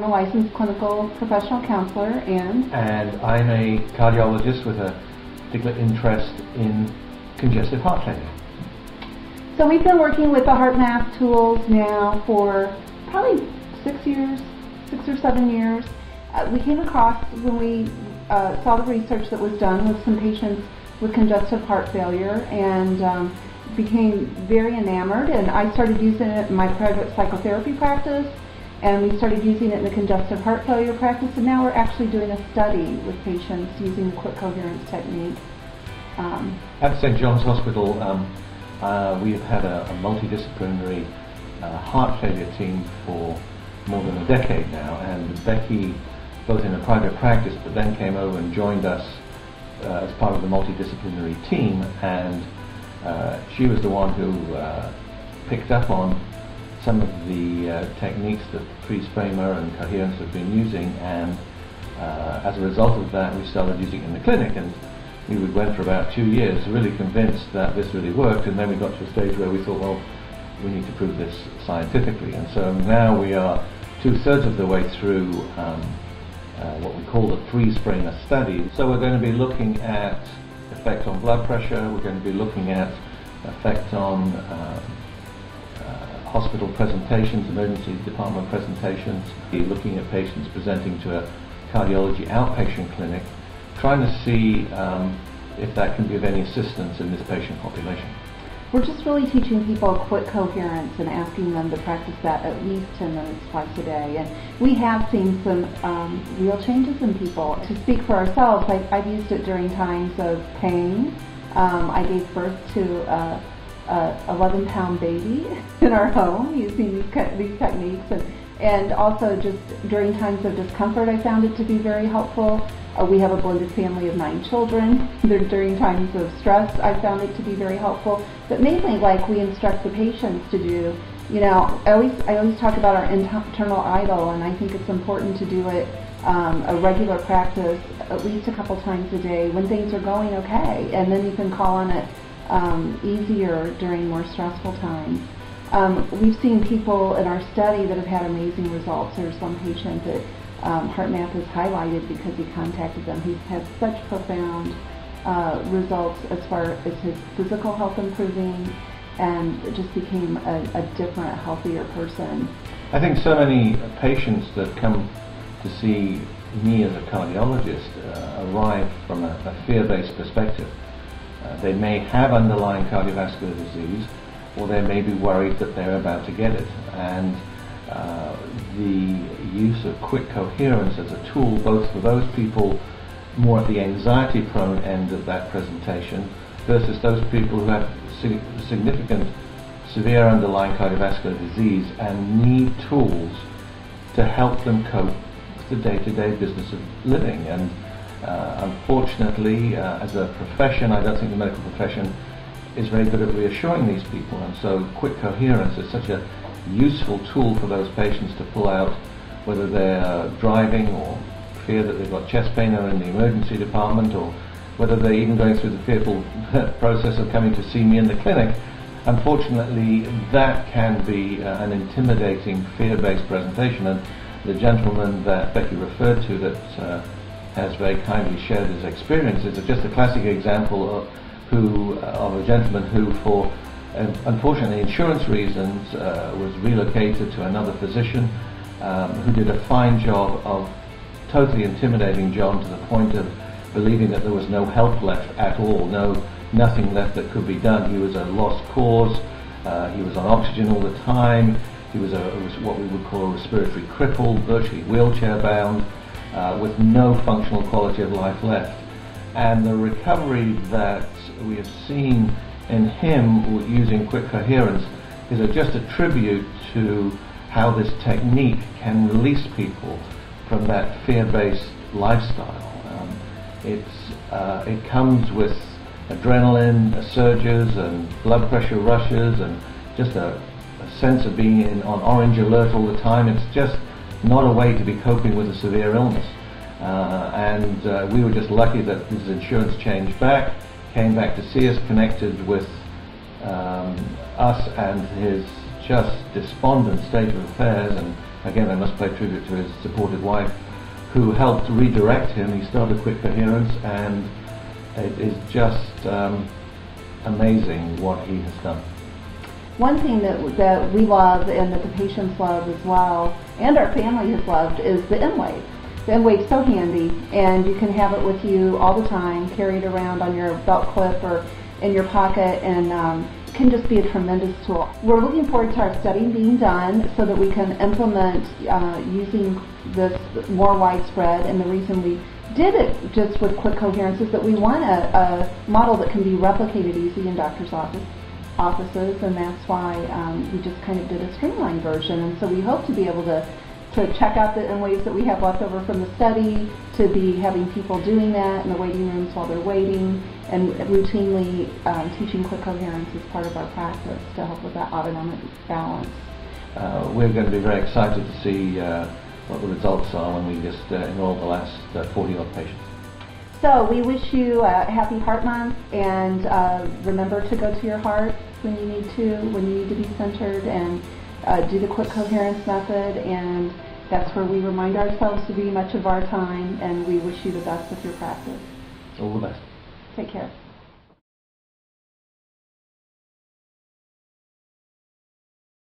I'm a licensed clinical professional counselor, and I'm a cardiologist with a particular interest in congestive heart failure. So we've been working with the HeartMath tools now for probably 6 or 7 years. We came across, when we saw the research that was done with some patients with congestive heart failure, and became very enamored, and I started using it in my private psychotherapy practice, and we started using it in the congestive heart failure practice, and now we're actually doing a study with patients using the quick coherence technique. At St. John's Hospital, we have had a multidisciplinary heart failure team for more than a decade now, and Becky, both in a private practice, but then came over and joined us as part of the multidisciplinary team, and she was the one who picked up on some of the techniques that freeze framer and coherence have been using, and as a result of that we started using it in the clinic, and we went for about 2 years really convinced that this really worked, and then we got to a stage where we thought, well, we need to prove this scientifically, and so now we are 2/3 of the way through what we call the freeze framer study. So we're going to be looking at effect on blood pressure, we're going to be looking at effect on hospital presentations, emergency department presentations, looking at patients presenting to a cardiology outpatient clinic, trying to see if that can be of any assistance in this patient population. We're just really teaching people quick coherence and asking them to practice that at least 10 minutes twice a day. And we have seen some real changes in people. To speak for ourselves, I've used it during times of pain. I gave birth to a 11-pound baby in our home using these techniques. And also just during times of discomfort, I found it to be very helpful. We have a blended family of 9 children. During times of stress, I found it to be very helpful. But mainly, like we instruct the patients to do, you know, I always talk about our internal idol, and I think it's important to do it a regular practice, at least a couple times a day when things are going okay, and then you can call on it easier during more stressful times. We've seen people in our study that have had amazing results. There's one patient that HeartMath has highlighted because he contacted them. He's had such profound results as far as his physical health improving, and just became a different, healthier person. I think so many patients that come to see me as a cardiologist arrive from a fear-based perspective. They may have underlying cardiovascular disease, or they may be worried that they're about to get it, and the use of quick coherence as a tool both for those people more at the anxiety-prone end of that presentation versus those people who have significant severe underlying cardiovascular disease and need tools to help them cope with the day-to-day business of living. And unfortunately, as a profession, I don't think the medical profession is very good at reassuring these people, and so quick coherence is such a useful tool for those patients to pull out, whether they're driving or fear that they've got chest pain or in the emergency department, or whether they're even going through the fearful process of coming to see me in the clinic. Unfortunately, that can be an intimidating fear-based presentation, and the gentleman that Becky referred to that has very kindly shared his experience is just a classic example of a gentleman who, for unfortunately insurance reasons, was relocated to another physician who did a fine job of totally intimidating John to the point of believing that there was no help left at all, nothing left that could be done. He was a lost cause, he was on oxygen all the time, he was what we would call a respiratory cripple, virtually wheelchair bound, with no functional quality of life left. And the recovery that we have seen in him using quick coherence is just a tribute to how this technique can release people from that fear-based lifestyle. It comes with adrenaline surges and blood pressure rushes and just a sense of being on orange alert all the time. It's just not a way to be coping with a severe illness. And we were just lucky that his insurance came back to see us, connected with us and his just despondent state of affairs, and again, I must pay tribute to his supportive wife, who helped redirect him. He started quick coherence, and it is just amazing what he has done. One thing that we love and that the patients love as well, and our family has loved, is the M-Wave. The M-Wave's so handy, and you can have it with you all the time, carry it around on your belt clip or in your pocket, and it can just be a tremendous tool. We're looking forward to our study being done so that we can implement using this more widespread, and the reason we did it just with quick coherence is that we want a model that can be replicated easy in doctors' offices, and that's why we just kind of did a streamlined version. And so we hope to be able to check out the M-Waves that we have left over from the study, to be having people doing that in the waiting rooms while they're waiting, and routinely teaching quick coherence as part of our practice to help with that autonomic balance. We're going to be very excited to see what the results are when we just enroll the last 40-odd patients. So we wish you a happy Heart Month, and remember to go to your heart when you need to be centered, and do the quick coherence method, and that's where we remind ourselves to be much of our time, and we wish you the best with your practice. All the best. Take care.